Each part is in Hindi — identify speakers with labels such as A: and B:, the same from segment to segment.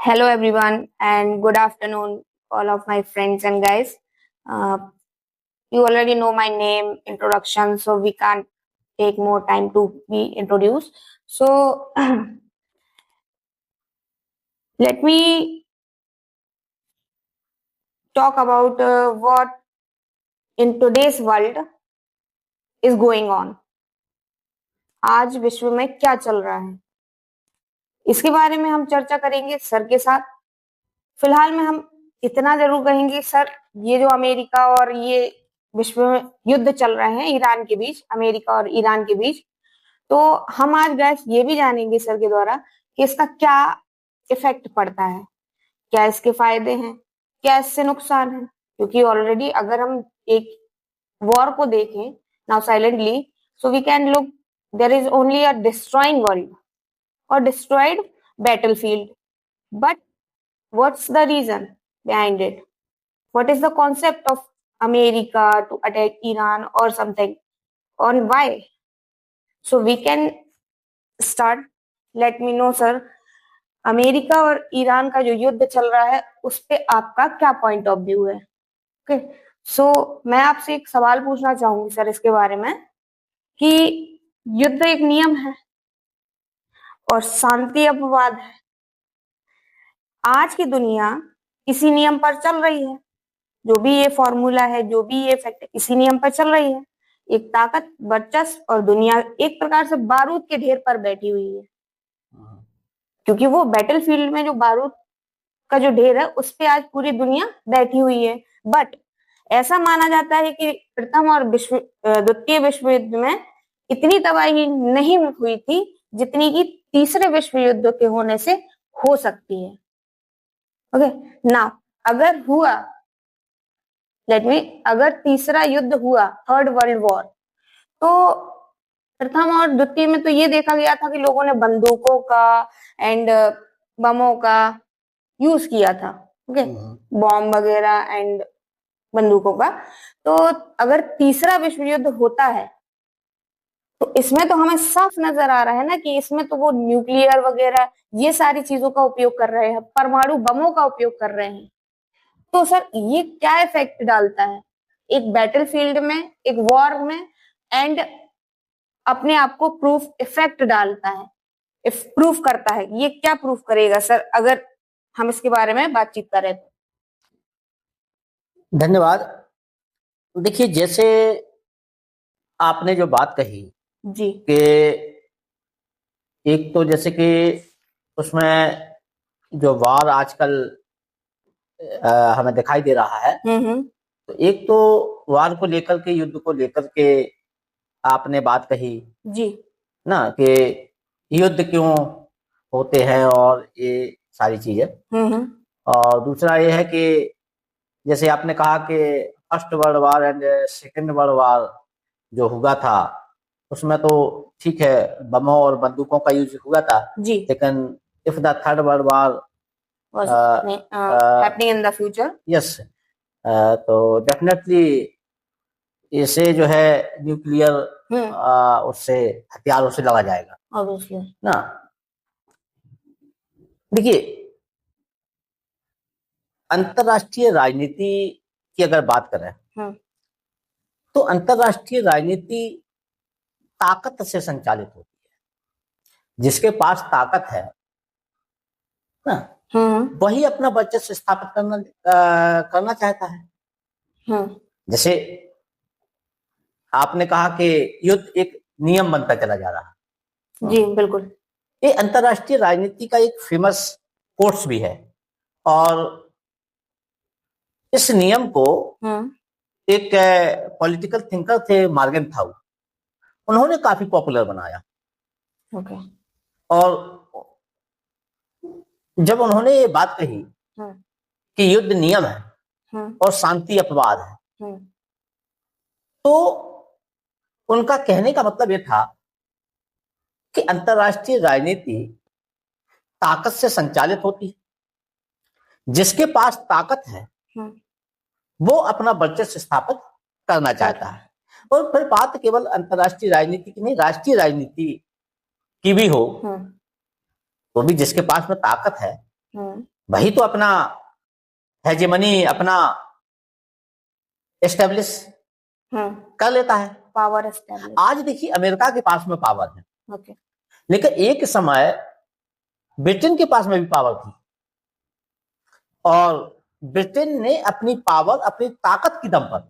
A: Hello, everyone, and good afternoon, all of my friends and guys. Uh, you already know my name, introduction, so we can't take more time to be introduced. So, let me talk about what in today's world is going on. आज विश्व में क्या चल रहा है, इसके बारे में हम चर्चा करेंगे सर के साथ। फिलहाल में हम इतना जरूर कहेंगे सर, ये जो अमेरिका और ये विश्व में युद्ध चल रहे हैं ईरान के बीच, अमेरिका और ईरान के बीच, तो हम आज गैस ये भी जानेंगे सर के द्वारा कि इसका क्या इफेक्ट पड़ता है, क्या इसके फायदे हैं, क्या इससे नुकसान है। क्योंकि ऑलरेडी अगर हम एक वॉर को देखें now silently, so we can look, there is only a destroying world और destroyed battlefield, but what's the reason behind it? What is the concept of America to attack Iran or something? On why? So we can start. Let me know, sir. America और ईरान का जो युद्ध चल रहा है उस पे आपका क्या पॉइंट ऑफ व्यू है? ओके, सो मैं आपसे एक सवाल पूछना चाहूंगी सर इसके बारे में कि युद्ध एक नियम है और शांति अपवाद है। आज की दुनिया इसी नियम पर चल रही है। जो भी ये फॉर्मूला है, जो भी ये फैक्ट है, इसी नियम पर चल रही है। एक ताकत, वर्चस्व और दुनिया एक प्रकार से बारूद के ढेर पर बैठी हुई है, क्योंकि वो बैटलफील्ड में जो बारूद का जो ढेर है उस पे आज पूरी दुनिया बैठी हुई है। बट ऐसा माना जाता है कि प्रथम और द्वितीय विश्व युद्ध में इतनी तबाही नहीं हुई थी जितनी कि तीसरे विश्व युद्ध के होने से हो सकती है। ओके, नाउ अगर हुआ, अगर तीसरा युद्ध हुआ, थर्ड वर्ल्ड वॉर, तो प्रथम और द्वितीय में तो ये देखा गया था कि लोगों ने बंदूकों का एंड बमों का यूज किया था। ओके, बॉम्ब वगैरह एंड बंदूकों का। तो अगर तीसरा विश्व युद्ध होता है तो इसमें तो हमें साफ नजर आ रहा है ना कि इसमें तो वो न्यूक्लियर वगैरह ये सारी चीजों का उपयोग कर रहे हैं, परमाणु बमों का उपयोग कर रहे हैं। तो सर ये क्या इफेक्ट डालता है एक बैटलफील्ड में, एक वॉर में, एंड अपने आप को प्रूफ इफेक्ट डालता है, इफ प्रूफ करता है। ये क्या प्रूफ करेगा सर अगर हम इसके बारे में बातचीत करें तो?
B: धन्यवाद। देखिए, जैसे आपने जो बात कही
A: जी
B: कि एक तो जैसे कि उसमें जो वार आजकल हमें दिखाई दे रहा है, तो एक तो वार को लेकर के, युद्ध को लेकर के आपने बात कही
A: जी
B: ना कि युद्ध क्यों होते हैं और ये सारी चीजें। और दूसरा ये है कि जैसे आपने कहा कि first world war and second world war जो हुआ था उसमें तो ठीक है, बमों और बंदूकों का यूज हुआ था
A: जी,
B: लेकिन if the third world war
A: happening in the future,
B: yes, तो डेफिनेटली इसे जो है न्यूक्लियर उससे हथियारों से लड़ा जाएगा
A: ऑब्वियसली
B: ना। देखिए, अंतरराष्ट्रीय राजनीति की अगर बात करें तो अंतरराष्ट्रीय राजनीति ताकत से संचालित होती है। जिसके पास ताकत है ना, वही अपना वर्चस्व स्थापित करना चाहता है। जैसे आपने कहा कि युद्ध एक नियम बनता चला जा रहा है।
A: जी बिल्कुल,
B: ये अंतरराष्ट्रीय राजनीति का एक फेमस कोर्स भी है और इस नियम को एक पॉलिटिकल थिंकर थे मार्गन थाउ, उन्होंने काफी पॉपुलर बनाया।
A: ओके,
B: और जब उन्होंने ये बात कही कि युद्ध नियम है और शांति अपवाद है, तो उनका कहने का मतलब ये था कि अंतरराष्ट्रीय राजनीति ताकत से संचालित होती है। जिसके पास ताकत है वो अपना वर्चस्व स्थापित करना चाहता है। और फिर बात केवल अंतरराष्ट्रीय राजनीति की नहीं, राष्ट्रीय राजनीति की भी हो तो भी जिसके पास में ताकत है वही तो अपना हेजेमनी अपना एस्टेब्लिश कर लेता है,
A: पावर एस्टेब्लिश।
B: आज देखिए अमेरिका के पास में पावर है,
A: ओके।
B: लेकिन एक समय ब्रिटेन के पास में भी पावर थी और ब्रिटेन ने अपनी पावर, अपनी ताकत की दम पर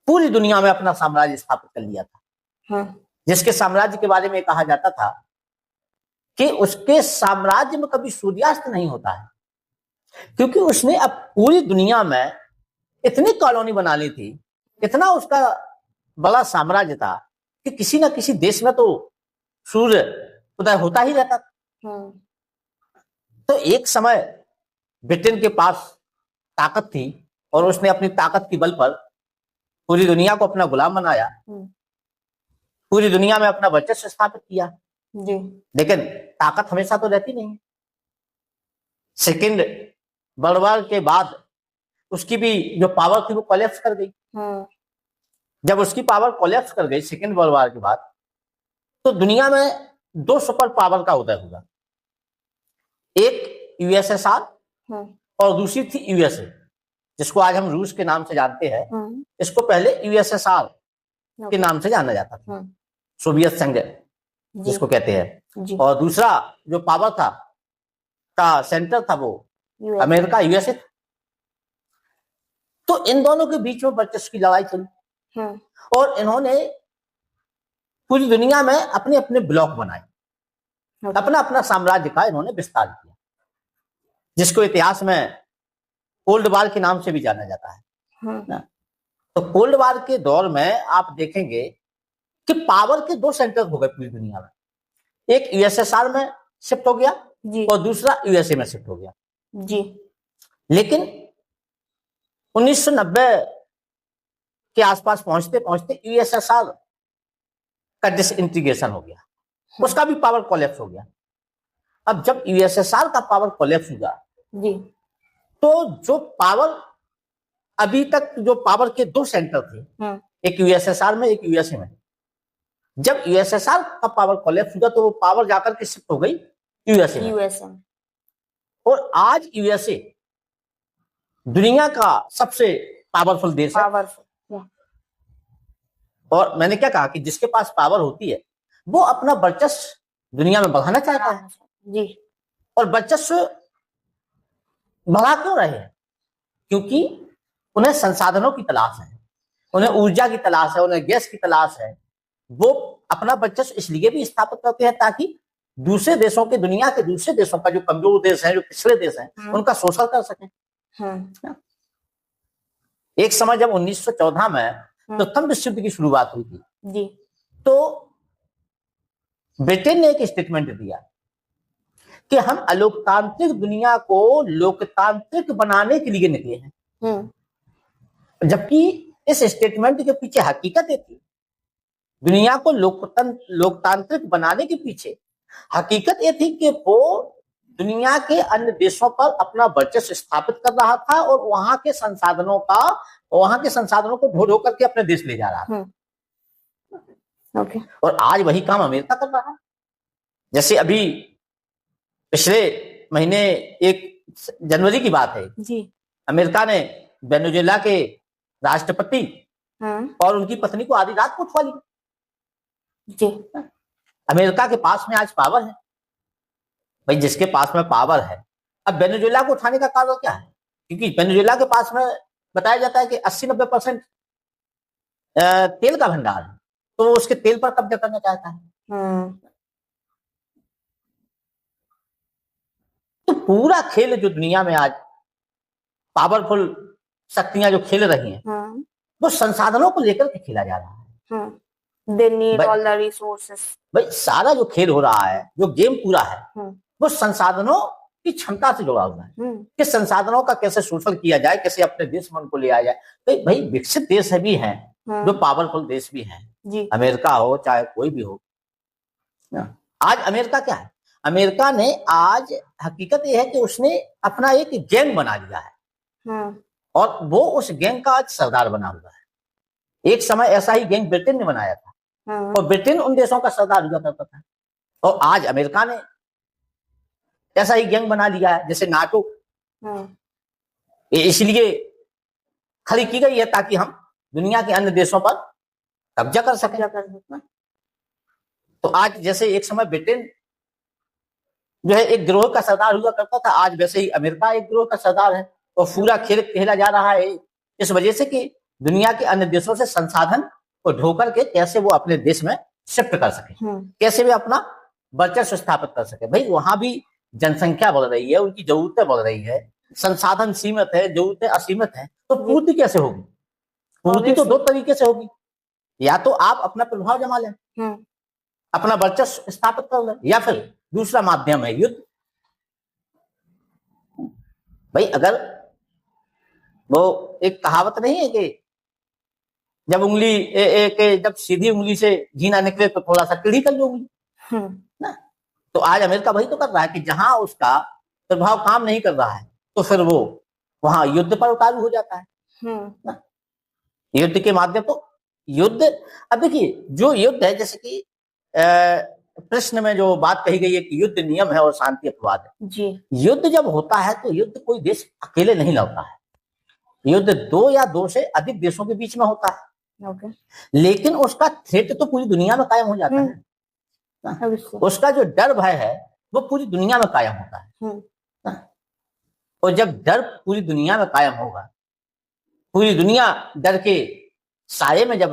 B: पूरी दुनिया में अपना साम्राज्य स्थापित कर लिया था, जिसके साम्राज्य के बारे में कहा जाता था कि उसके साम्राज्य में कभी सूर्यास्त नहीं होता है, क्योंकि उसने अब पूरी दुनिया में इतनी कॉलोनी बना ली थी, इतना उसका बड़ा साम्राज्य था कि किसी न किसी देश में तो सूर्य उदय होता ही रहता था। तो एक समय ब्रिटेन के पास ताकत थी और उसने अपनी ताकत की बल पर पूरी दुनिया को अपना गुलाम बनाया, पूरी दुनिया में अपना वर्चस्व स्थापित किया जी। लेकिन ताकत हमेशा तो रहती नहीं है। सेकेंड वर्ल्ड वॉर के बाद उसकी भी जो पावर थी वो कोलैप्स कर गई। जब उसकी पावर कोलैप्स कर गई सेकेंड वर्ल्ड वॉर के बाद, तो दुनिया में दो सुपर पावर का उदय हुआ, एक यूएसएसआर और दूसरी थी यूएसए, जिसको आज हम रूस के नाम से जानते हैं। इसको पहले यूएसएसआर के नाम से जाना जाता था, सोवियत संघ जिसको कहते हैं। और दूसरा जो पावर था का सेंटर था वो अमेरिका, यूएसए था। तो इन दोनों के बीच में वर्चस्व की लड़ाई चली और इन्होंने पूरी दुनिया में अपने अपने ब्लॉक बनाए, अपना अपना साम्राज्य का इन्होंने विस्तार किया, जिसको इतिहास में कोल्ड वॉर के नाम से भी जाना जाता है। तो कोल्ड वॉर के दौर में आप देखेंगे कि पावर के दो सेंटर हो गए पूरी दुनिया में, एक यूएसएसआर में शिफ्ट हो गया और दूसरा यूएसए में शिफ्ट हो गया जी। लेकिन 1990 के आसपास पहुंचते पहुंचते यूएसएसआर का डिसइंटीग्रेशन हो गया, उसका भी पावर कोलैप्स हो गया। अब जब यूएसएसआर का पावर कोलैप्स हुआ जी, तो जो पावर अभी तक जो पावर के दो सेंटर थे, एक यूएसएसआर में एक यूएसए में, जब यूएसएसआर का पावर कोलैप्स हुआ तो वो पावर जाकर के शिफ्ट हो गई यूएसए में। और आज यूएसए दुनिया का सबसे पावरफुल देश है। और मैंने क्या कहा कि जिसके पास पावर होती है वो अपना वर्चस्व दुनिया में बढ़ाना चाहता है जी। और वर्चस्व बढ़ा क्यों रहे हैं? क्योंकि उन्हें संसाधनों की तलाश है, उन्हें ऊर्जा की तलाश है, उन्हें गैस की तलाश है। वो अपना वर्चस्व इसलिए भी स्थापित करते हैं ताकि दूसरे देशों के, दुनिया के दूसरे देशों का, जो कमजोर देश है, जो पिछड़े देश हैं, उनका शोषण कर सकें। एक समय जब 1914 में प्रथम विश्व युद्ध की शुरुआत हुई थी जी, तो ब्रिटेन ने एक स्टेटमेंट दिया कि हम अलोकतांत्रिक दुनिया को लोकतांत्रिक बनाने के लिए निकले हैं। जबकि इस स्टेटमेंट के पीछे हकीकत ये थी, दुनिया को लोकतांत्रिक बनाने के पीछे हकीकत ये थी कि वो दुनिया के अन्य देशों पर अपना वर्चस्व स्थापित कर रहा था और वहां के संसाधनों को ढो ढो करके अपने देश ले जा रहा था। ओके। और आज वही काम अमेरिका कर रहा है। जैसे अभी पिछले महीने 1 जनवरी की बात है जी, अमेरिका ने वेनेजुएला के राष्ट्रपति और उनकी पत्नी को आधी रात को उठवा लिया जी। अमेरिका के पास में आज पावर है भाई, जिसके पास में पावर है। अब वेनेजुएला को उठाने का कारण क्या है? क्योंकि वेनेजुएला के पास में बताया जाता है कि 80-90% तेल का भंडार है, तो वो उसके तेल पर कब्जा करना चाहता है। तो पूरा खेल जो दुनिया में आज पावरफुल शक्तियां जो खेल रही हैं, वो संसाधनों को लेकर के खेला जा रहा है।
A: They need all the resources.
B: भाई सारा जो खेल हो रहा है, जो गेम पूरा है, वो संसाधनों की क्षमता से जुड़ा हुआ है कि संसाधनों का कैसे शोषण किया जाए, कैसे अपने देश में उनको ले आया जाए। तो भाई विकसित देश भी हैं, जो पावरफुल देश भी हैं, अमेरिका हो चाहे कोई भी हो। आज अमेरिका क्या है? अमेरिका ने आज हकीकत यह है कि उसने अपना एक गैंग बना लिया है और वो उस गैंग का आज सरदार बना हुआ है। एक समय ऐसा ही गैंग ब्रिटेन ने बनाया था और ब्रिटेन उन देशों का सरदार हुआ करता था। और आज अमेरिका ने ऐसा ही गैंग बना लिया है जैसे नाटो, इसलिए खड़ी की गई है ताकि हम दुनिया के अन्य देशों पर कब्जा कर सकें। तो आज जैसे एक समय ब्रिटेन जो है एक गिरोह का सरदार हुआ करता था, आज वैसे ही अमेरिका एक गिरोह का सरदार है। और पूरा खेल खेला जा रहा है इस वजह से कि दुनिया के अन्य देशों से संसाधन को ढोकर के कैसे वो अपने देश में शिफ्ट कर सके, कैसे वे अपना वर्चस्व स्थापित कर सके। भाई वहां भी जनसंख्या बढ़ रही है, उनकी जरूरतें बढ़ रही है, संसाधन सीमित है, जरूरतें असीमित है, तो पूर्ति कैसे होगी? पूर्ति तो दो तरीके से होगी, या तो आप अपना प्रभाव जमा लें, अपना वर्चस्व स्थापित कर लें, या फिर दूसरा माध्यम है युद्ध। भाई अगर वो एक कहावत नहीं है कि जब जब सीधी उंगली से घी ना निकले तो थोड़ा सा टेढ़ी कर लो उंगली ना। तो आज अमेरिका वही तो कर रहा है कि जहां उसका प्रभाव काम नहीं कर रहा है तो फिर वो वहां युद्ध पर उतारू हो जाता है ना। युद्ध के माध्यम तो युद्ध, अब देखिए जो युद्ध है, जैसे कि प्रश्न में जो बात कही गई है कि युद्ध नियम है और शांति अपवाद है जी। युद्ध जब होता है तो युद्ध कोई देश अकेले नहीं लड़ता है, युद्ध दो या दो से अधिक देशों के बीच में होता है। लेकिन उसका थ्रेट तो पूरी दुनिया में कायम हो जाता है। उसका जो डर भय है वो पूरी दुनिया में कायम होता है। और जब डर पूरी दुनिया में कायम होगा, पूरी दुनिया डर के साये में जब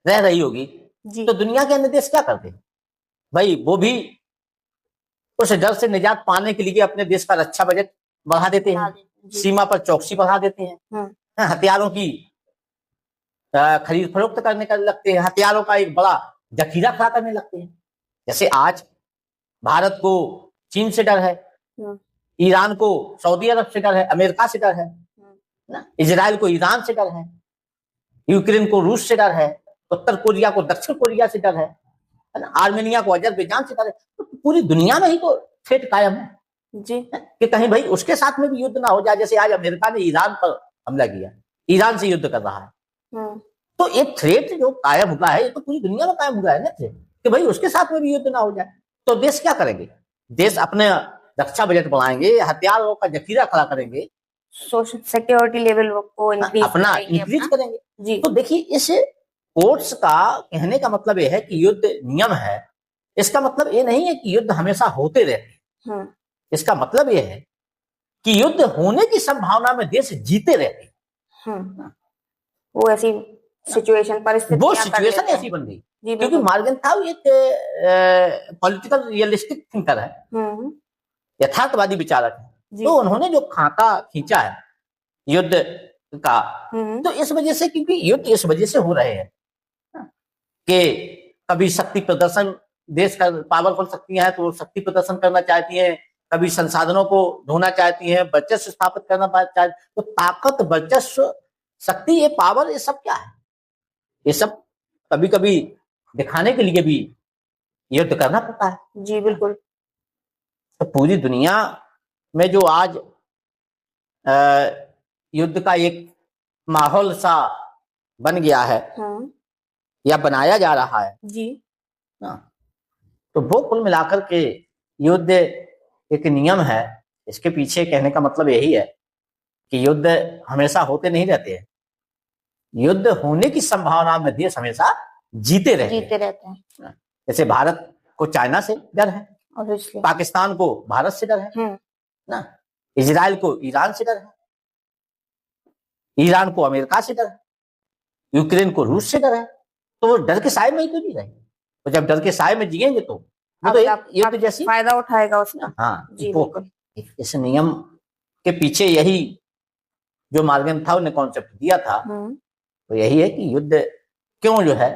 B: रह रही होगी, तो दुनिया के अन्य देश क्या करते हैं? भाई वो भी उस डर से निजात पाने के लिए अपने देश का रक्षा बजट बढ़ा देते हैं, सीमा पर चौकसी बढ़ा देते हैं, हथियारों की खरीद फरोख्त करने का लगते हैं, हथियारों का एक बड़ा जखीरा खड़ा करने लगते हैं। जैसे आज भारत को चीन से डर है, ईरान को सऊदी अरब से डर है, अमेरिका से डर है ना, इजराइल को ईरान से डर है, यूक्रेन को रूस से डर है, उत्तर कोरिया को दक्षिण कोरिया से डर है ना, आर्मेनिया को अजरबैजान से डर है। तो पूरी दुनिया में ही तो थ्रेट कायम है जी, कि कहीं भाई उसके साथ में भी युद्ध ना हो जाए। जैसे आज अमेरिका ने ईरान पर हमला किया, ईरान से युद्ध कर रहा है, तो एक थ्रेट जो कायम हुआ है, ये तो पूरी दुनिया में कायम हुआ है ना थ्रेट, कि भाई उसके साथ में भी युद्ध ना हो जाए। तो देश क्या करेंगे? देश अपने रक्षा बजट बढ़ाएंगे, हथियारों का जखीरा खड़ा करेंगे,
A: सोशल सिक्योरिटी लेवल को
B: अपना इंक्रीज करेंगे जी। तो देखिए इस कोर्ट्स का कहने का मतलब यह है कि युद्ध नियम है। इसका मतलब ये नहीं है कि युद्ध हमेशा होते रहते, इसका मतलब यह है कि युद्ध होने की संभावना में देश जीते रहते।
A: वो ऐसी सिचुएशन
B: वो सिचुएशन ऐसी बन गई क्योंकि मॉर्गनथाउ एक पॉलिटिकल रियलिस्टिक थिंकर है, यथार्थवादी विचारक है। तो उन्होंने जो खाका खींचा है युद्ध का, तो इस वजह से, क्योंकि युद्ध इस वजह से हो रहे हैं कि कभी शक्ति प्रदर्शन, देश का पावरफुल शक्तियां हैं तो वो शक्ति प्रदर्शन करना चाहती हैं, कभी संसाधनों को ढोना चाहती हैं, वर्चस्व स्थापित करना चाहती। तो ताकत, वर्चस्व, शक्ति, ये पावर, ये सब क्या है? ये सब कभी कभी दिखाने के लिए भी युद्ध करना पड़ता है
A: जी। बिल्कुल।
B: तो पूरी दुनिया में जो आज युद्ध का एक माहौल सा बन गया है या बनाया जा रहा है
A: जी,
B: तो वो कुल मिलाकर के युद्ध एक नियम है। इसके पीछे कहने का मतलब यही है कि युद्ध हमेशा होते नहीं रहते हैं, युद्ध होने की संभावना में देश हमेशा जीते रहते हैं। जैसे भारत को चाइना से डर है, पाकिस्तान को भारत से डर है ना, इजराइल को ईरान से डर है, ईरान को अमेरिका से डर है, यूक्रेन को रूस से डर है। तो वो डर के साए में ही तो जी रहेंगे। तो जब डर के साए में जिएंगे तो वो तो युद्ध जैसी
A: फायदा उठाएगा उसका।
B: हाँ जी, इस नियम के पीछे यही जो मॉर्गनथाउ ने कॉन्सेप्ट दिया था, तो यही है कि युद्ध क्यों जो है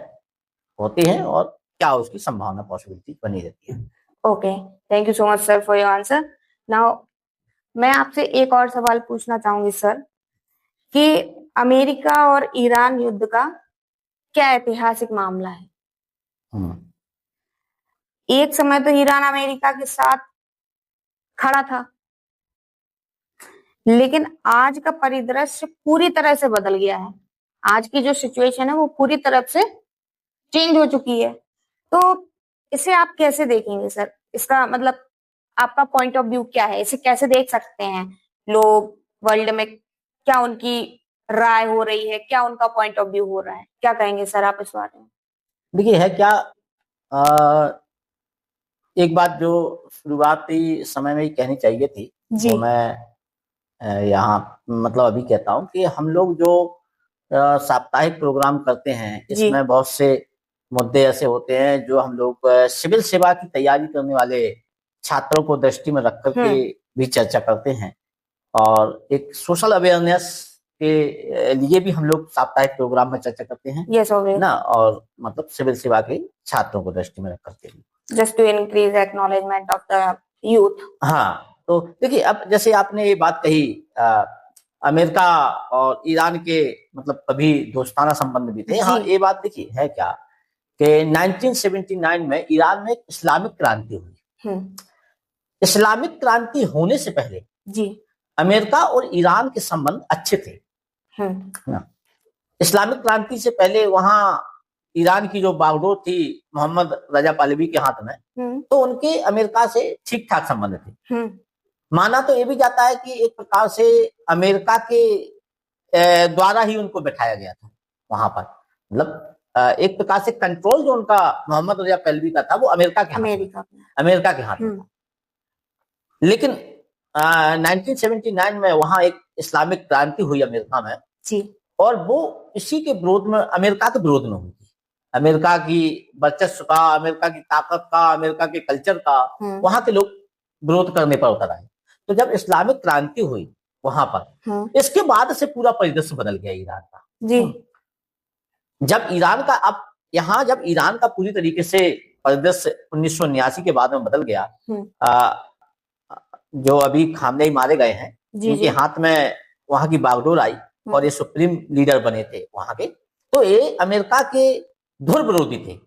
B: होते हैं और क्या उसकी संभावना, पॉसिबिलिटी बनी रहती है।
A: Okay, thank you so much sir for your answer. Now मैं आपसे एक और सवाल पूछना चाहूंगी सर कि अमेरिका और ईरान युद्ध का क्या ऐतिहासिक मामला है? एक समय तो ईरान अमेरिका के साथ खड़ा था, लेकिन आज का परिदृश्य पूरी तरह से बदल गया है। आज की जो सिचुएशन है वो पूरी तरह से चेंज हो चुकी है। तो इसे आप कैसे देखेंगे सर? इसका मतलब आपका पॉइंट ऑफ व्यू क्या है, इसे कैसे देख सकते हैं लोग वर्ल्ड में, क्या उनकी राय हो रही है, क्या उनका पॉइंट ऑफ व्यू हो रहा है, क्या कहेंगे सर आप इस बारे में?
B: देखिए है क्या, एक बात जो शुरुआती समय में ही कहनी चाहिए थी, वो मैं यहाँ मतलब अभी कहता हूँ कि हम लोग जो साप्ताहिक प्रोग्राम करते हैं, इसमें बहुत से मुद्दे ऐसे होते हैं जो हम लोग सिविल सेवा की तैयारी करने वाले छात्रों को दृष्टि में रख करके भी चर्चा करते हैं, और एक सोशल अवेयरनेस के लिए भी हम लोग साप्ताहिक प्रोग्राम में चर्चा करते हैं ना, और मतलब सिविल सेवा के छात्रों को दृष्टि में रख करके भी,
A: just to increase acknowledgement of the youth.
B: हाँ, तो देखिए अब जैसे आपने ये बात कही, अमेरिका और ईरान के मतलब कभी दोस्ताना संबंध भी थे। हाँ, ये बात देखिए है क्या कि 1979 में ईरान में एक इस्लामिक क्रांति हुई। इस्लामिक क्रांति होने से पहले अमेरिका और ईरान के संबंध अच्छे थे। इस्लामिक क्रांति से पहले वहां ईरान की जो बागडोर थी मोहम्मद रजा पाहलवी के हाथ में, तो उनके अमेरिका से ठीक ठाक संबंध थे। माना तो ये भी जाता है कि एक प्रकार से अमेरिका के द्वारा ही उनको बैठाया गया था वहां पर, मतलब एक प्रकार से कंट्रोल जो उनका मोहम्मद रजा पाहलवी का था वो अमेरिका के हाथ में था। लेकिन 1979 में वहां एक इस्लामिक क्रांति हुई अमेरिका में और वो इसी के विरोध में, अमेरिका के विरोध में हुई थी। अमेरिका की वर्चस्व का, अमेरिका की ताकत का, अमेरिका के कल्चर का वहां के लोग विरोध करने पर उतर आए। तो जब इस्लामिक क्रांति हुई वहां पर, इसके बाद से पूरा परिदृश्य बदल गया ईरान का। जब ईरान का जब ईरान का पूरी तरीके से परिदृश्य 1979 के बाद में बदल गया, जो अभी खामनेई मारे गए हैं, उनके हाथ में वहां की बागडोर आई और ये सुप्रीम लीडर बने थे वहां के, तो ये अमेरिका के धुर विरोधी थे।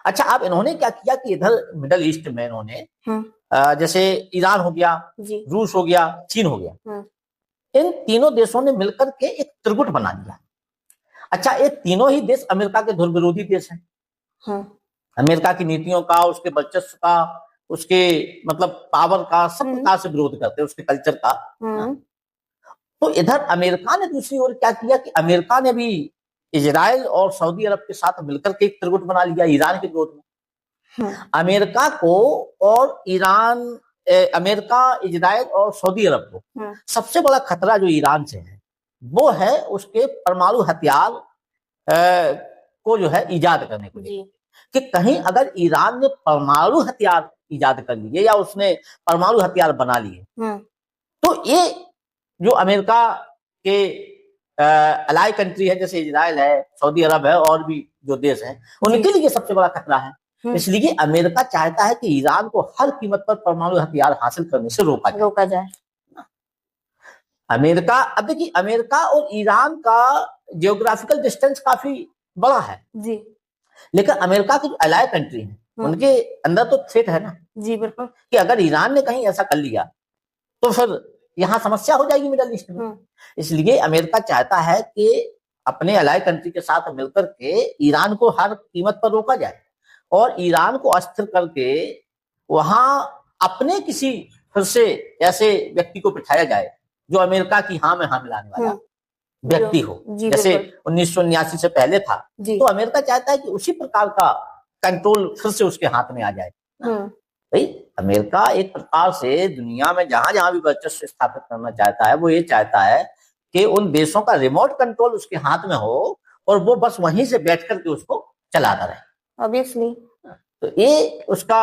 B: अच्छा, अब इन्होंने क्या किया कि इधर मिडल ईस्ट में इन्होंने जैसे ईरान हो गया, रूस हो गया, चीन हो गया, इन तीनों देशों ने मिलकर के एक त्रिगुट बना लिया। अच्छा, ये तीनों ही देश अमेरिका के धुर विरोधी देश हैं। अमेरिका की नीतियों का, उसके वर्चस्व का, उसके मतलब पावर का, सब प्रकार से विरोध करते हैं, उसके कल्चर का। तो इधर अमेरिका ने दूसरी ओर क्या किया कि अमेरिका ने भी इजराइल और सऊदी अरब के साथ मिलकर के एक त्रिगुट बना लिया ईरान के विरोध में। अमेरिका को और ईरान, अमेरिका, इजराइल और सऊदी अरब को सबसे बड़ा खतरा जो ईरान से है वो है उसके परमाणु हथियार को जो है ईजाद करने के लिए, कि कहीं अगर ईरान ने परमाणु हथियार ईजाद कर लिए या उसने परमाणु हथियार बना लिए, तो ये जो अमेरिका के अलाई कंट्री है, जैसे इजराइल है, सऊदी अरब है और भी जो देश हैं, उनके लिए सबसे बड़ा खतरा है। इसलिए अमेरिका चाहता है कि ईरान को हर कीमत पर परमाणु हथियार हासिल करने से रोका जाए। अमेरिका, अब देखिए अमेरिका और ईरान का जियोग्राफिकल डिस्टेंस काफी बड़ा है लेकिन अमेरिका की जो अलाई कंट्री है उनके अंदर तो थ्रेट है ना, बिल्कुल, कि अगर ईरान ने कहीं ऐसा कर लिया तो फिर यहाँ समस्या हो जाएगी मिडल ईस्ट में। इसलिए अमेरिका चाहता है कि अपने अलाई कंट्री के साथ मिलकर के ईरान को हर कीमत पर रोका जाए और ईरान को अस्थिर करके वहां अपने किसी फिर से ऐसे व्यक्ति को बिठाया जाए जो अमेरिका की हाँ में हाँ मिलाने वाला व्यक्ति हो, जैसे 1979 से पहले था। तो अमेरिका चाहता है कि उसी प्रकार का कंट्रोल फिर से उसके हाथ में आ जाए। भाई अमेरिका एक प्रकार से दुनिया में जहां जहां भी वर्चस्व स्थापित करना चाहता है, वो ये चाहता है कि उन देशों का रिमोट कंट्रोल उसके हाथ में हो और वो बस वहीं से बैठ करके उसको चलाता रहे।
A: ऑब्वियसली।
B: तो ये उसका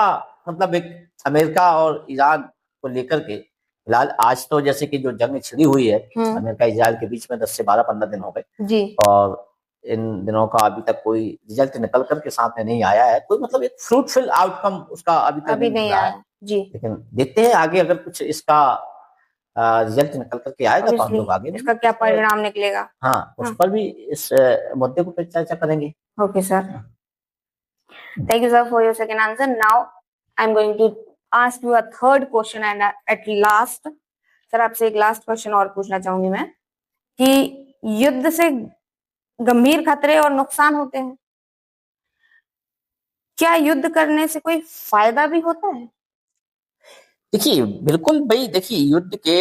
B: मतलब एक अमेरिका और ईरान को लेकर के फिलहाल आज तो जैसे कि जो जंग छिड़ी हुई है अमेरिका इजराइल के बीच में 10 से 12-15 दिन हो गए और इन दिनों का अभी तक कोई रिजल्ट निकल करके सामने नहीं आया है, कोई मतलब एक फ्रूटफुल आउटकम उसका अभी तक नहीं आया है। लेकिन देखते हैं आगे अगर कुछ इसका रिजल्ट निकल करके आएगा तो हम लोग आगे
A: इसका क्या परिणाम निकलेगा,
B: हाँ उस पर भी इस मुद्दे को पर चर्चा करेंगे।
A: Okay sir, thank you sir for your second answer. Now I am going to ask you a third question and at last sir आपसे एक लास्ट क्वेश्चन और पूछना चाहूंगी मैं कि युद्ध से गंभीर खतरे और नुकसान होते हैं, क्या युद्ध करने से कोई फायदा भी होता है?
B: देखिए बिल्कुल भाई, देखिए युद्ध के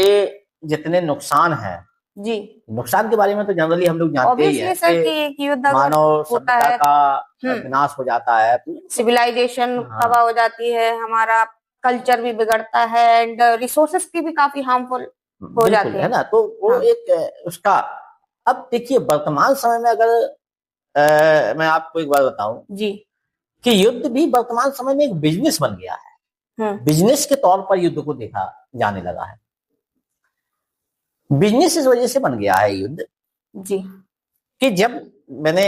B: जितने नुकसान हैं
A: जी,
B: नुकसान के बारे में तो जनरली हम लोग जानते ही हैं
A: ऑब्वियसली सर
B: कि
A: कि एक युद्ध अगर
B: मानव
A: होता
B: सभ्यता
A: है,
B: का विनाश हो जाता है,
A: सिविलाइजेशन
B: हाँ
A: तबाह हो जाती है, हमारा कल्चर भी बिगड़ता है एंड रिसोर्सेस की भी काफी हार्मफुल हो
B: बिल्कुल
A: जाते
B: है
A: हैं।
B: ना। तो वो
A: हाँ
B: एक उसका, अब देखिए वर्तमान समय में अगर मैं आपको एक बात बताऊं
A: जी,
B: कि युद्ध भी वर्तमान समय में एक बिजनेस बन गया है। बिजनेस के तौर पर युद्ध को देखा जाने लगा है। बिजनेस इस वजह से बन गया है युद्ध
A: जी,
B: कि जब मैंने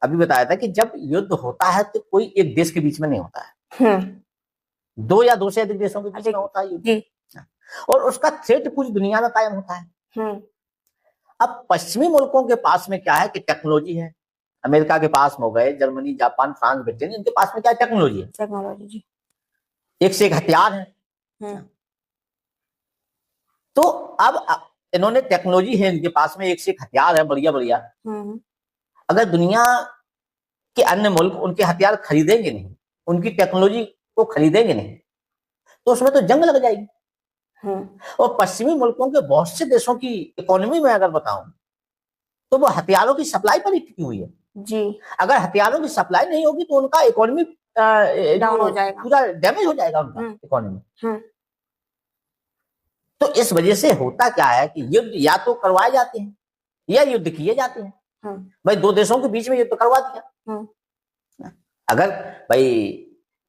B: अभी बताया था कि जब युद्ध होता है तो कोई एक देश के बीच में नहीं होता है, दो या दो से अधिक देशों के बीच में होता है युद्ध,
A: जी,
B: और उसका थ्रेट पूरी दुनिया में कायम होता है। अब पश्चिमी मुल्कों के पास में क्या है कि टेक्नोलॉजी है। अमेरिका के पास में हो गए, जर्मनी, जापान, फ्रांस, ब्रिटेन, इनके पास में क्या टेक्नोलॉजी है,
A: टेक्नोलॉजी जी,
B: एक से एक हथियार है। तो अब इन्होंने टेक्नोलॉजी है, इनके पास में एक से एक हथियार है, बढ़िया बढ़िया। अगर दुनिया के अन्य मुल्क उनके हथियार खरीदेंगे नहीं, उनकी टेक्नोलॉजी को खरीदेंगे नहीं, तो उसमें तो जंग लग जाएगी। और पश्चिमी मुल्कों के बहुत से देशों की इकोनॉमी में अगर बताऊं तो वो हथियारों की सप्लाई पर ही टिकी हुई है जी। अगर हथियारों की सप्लाई नहीं होगी तो उनका इकोनॉमी डाउन हो जाएगा, पूरा डैमेज हो जाएगा उनका इकोनॉमी। तो इस वजह से होता क्या है कि युद्ध या तो करवाए जाते हैं या युद्ध किए जाते हैं। भाई दो देशों के बीच में युद्ध करवा दिया। अगर भाई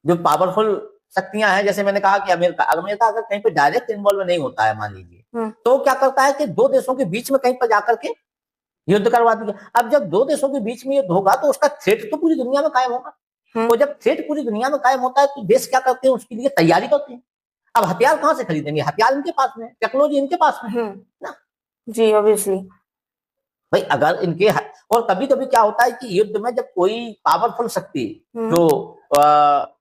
B: जो पावरफुल शक्तियां हैं, जैसे मैंने कहा कि अमेरिका अगर कहीं पे डायरेक्ट इन्वॉल्व नहीं होता है मान लीजिए, तो क्या करता है कि दो देशों के बीच में कहीं पर जाकर के युद्ध करवा दिया। अब जब दो देशों के बीच में युद्ध होगा तो उसका थ्रेट तो पूरी दुनिया में कायम होगा। तो जब थ्रेट पूरी दुनिया में कायम होता है तो देश क्या करते हैं, उसके लिए तैयारी करते हैं। अब हथियार कहां से खरीदेंगे, हथियार इनके पास में, टेक्नोलॉजी इनके पास में ना जी, ऑब्वियसली भाई। अगर इनके और कभी कभी क्या होता है कि युद्ध में जब कोई पावरफुल शक्ति जो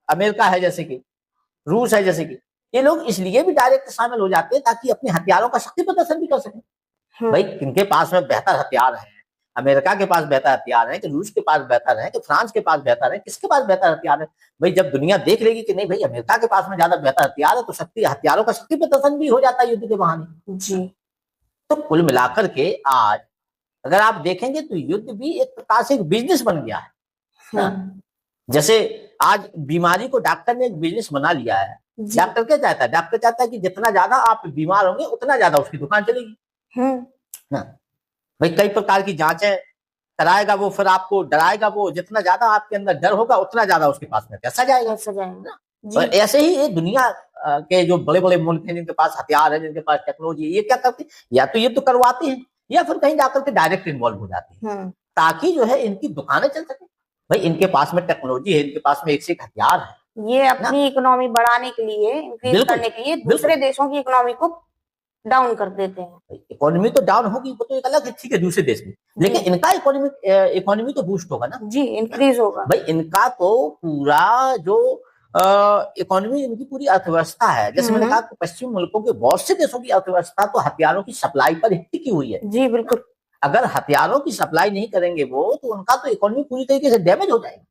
B: अमेरिका है, जैसे कि रूस है, जैसे कि ये लोग इसलिए भी डायरेक्ट शामिल हो जाते हैं ताकि अपने हथियारों का शक्ति प्रदर्शन भी कर सकें। भाई किनके पास में बेहतर हथियार है, अमेरिका के पास बेहतर हथियार है कि रूस के पास बेहतर है कि फ्रांस के पास बेहतर है, किसके पास बेहतर हथियार है। भाई जब दुनिया देख लेगी कि नहीं भाई अमेरिका के पास में ज्यादा बेहतर हथियार है, तो शक्ति हथियारों का शक्ति प्रदर्शन भी हो जाता है युद्ध के बहाने जी। तो कुल मिलाकर के आज अगर आप देखेंगे तो युद्ध भी एक प्रकार से एक बिजनेस बन गया है। जैसे आज बीमारी को डॉक्टर ने एक बिजनेस बना लिया है। डॉक्टर क्या चाहता है, डॉक्टर चाहता है कि जितना ज्यादा आप बीमार होंगे उतना ज्यादा उसकी दुकान चलेगी। भाई कई प्रकार की जांचें कराएगा वो, फिर आपको डराएगा वो, जितना ज्यादा आपके अंदर डर होगा उतना ज्यादा उसके पास में पैसा जाएगा। और ऐसे ही ये दुनिया के जो बड़े बड़े मुल्क हैं जिनके पास हथियार है, जिनके पास टेक्नोलॉजी है, ये क्या करते हैं, या तो युद्ध करवाते हैं या फिर कहीं जाकर के डायरेक्ट इन्वॉल्व हो जाते हैं ताकि जो है इनकी दुकानें चल सके। भाई इनके पास में टेक्नोलॉजी है, इनके पास में एक से एक हथियार है, ये अपनी इकोनॉमी बढ़ाने के लिए, इंक्रीज करने के लिए दूसरे देशों की इकोनॉमी को डाउन कर देते हैं। इकोनॉमी तो डाउन होगी वो तो एक अलग है, ठीक है, दूसरे देश में, लेकिन इनका इकोनॉमी तो बूस्ट होगा ना जी, इंक्रीज होगा। भाई इनका तो पूरा जो इकोनॉमी, इनकी पूरी अर्थव्यवस्था है, जैसे मैंने कहा पश्चिमी मुल्कों के बहुत से देशों की अर्थव्यवस्था तो हथियारों की सप्लाई पर ही टिकी हुई है जी, बिल्कुल। अगर हथियारों की सप्लाई नहीं करेंगे वो, तो उनका तो इकोनॉमी पूरी तरीके से डैमेज हो जाएगी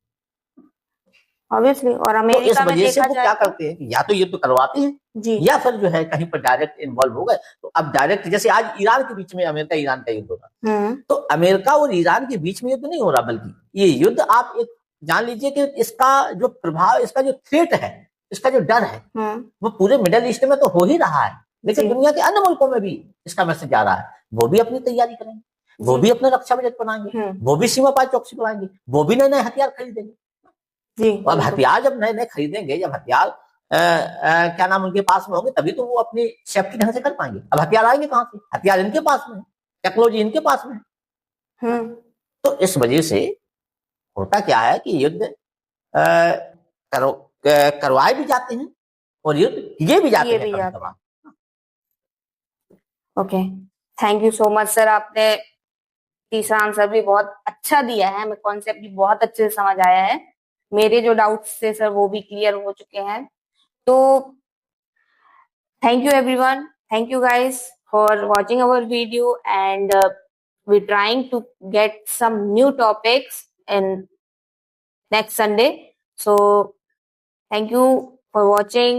B: ऑब्वियसली। और अमेरिका तो इस वजह से वो क्या करते हैं, या तो युद्ध करवाते हैं जी, या फिर जो है कहीं पर डायरेक्ट इन्वॉल्व हो गए। तो अब डायरेक्ट, जैसे आज ईरान के बीच में अमेरिका ईरान का युद्ध होगा, तो अमेरिका और ईरान के बीच में युद्ध नहीं हो रहा, बल्कि ये युद्ध आप एक जान लीजिए कि इसका जो प्रभाव, इसका जो थ्रेट है, इसका जो डर है, वो पूरे मिडिल ईस्ट में तो हो ही रहा है, लेकिन दुनिया के अन्य मुल्कों में भी इसका मैसेज जा रहा है। वो भी अपनी तैयारी करेंगे, वो भी अपने रक्षा बजट बनाएंगे, वो भी सीमा पार चौकसी बनाएंगे, वो भी नए नए हथियार खरीदेंगे जी। अब हथियार जब नए नए खरीदेंगे, जब हथियार क्या नाम उनके पास में होंगे, तभी तो वो अपनी सेफ्टी ढंग से कर पाएंगे। अब हथियार आएंगे कहां से, हथियार इनके पास में, टेक्नोलॉजी इनके पास में। तो इस वजह से होता क्या है कि युद्ध करवाए भी जाते हैं और युद्ध किए भी जाते हैं। Okay, thank you so much sir, आपने तीसरा आंसर भी बहुत अच्छा दिया है, हमें कॉन्सेप्ट भी बहुत अच्छे से समझ आया है। मेरे जो डाउट्स थे सर वो भी क्लियर हो चुके हैं। तो thank you everyone, thank you guys for watching our video and we're trying to get some new topics in next Sunday. So thank you for watching.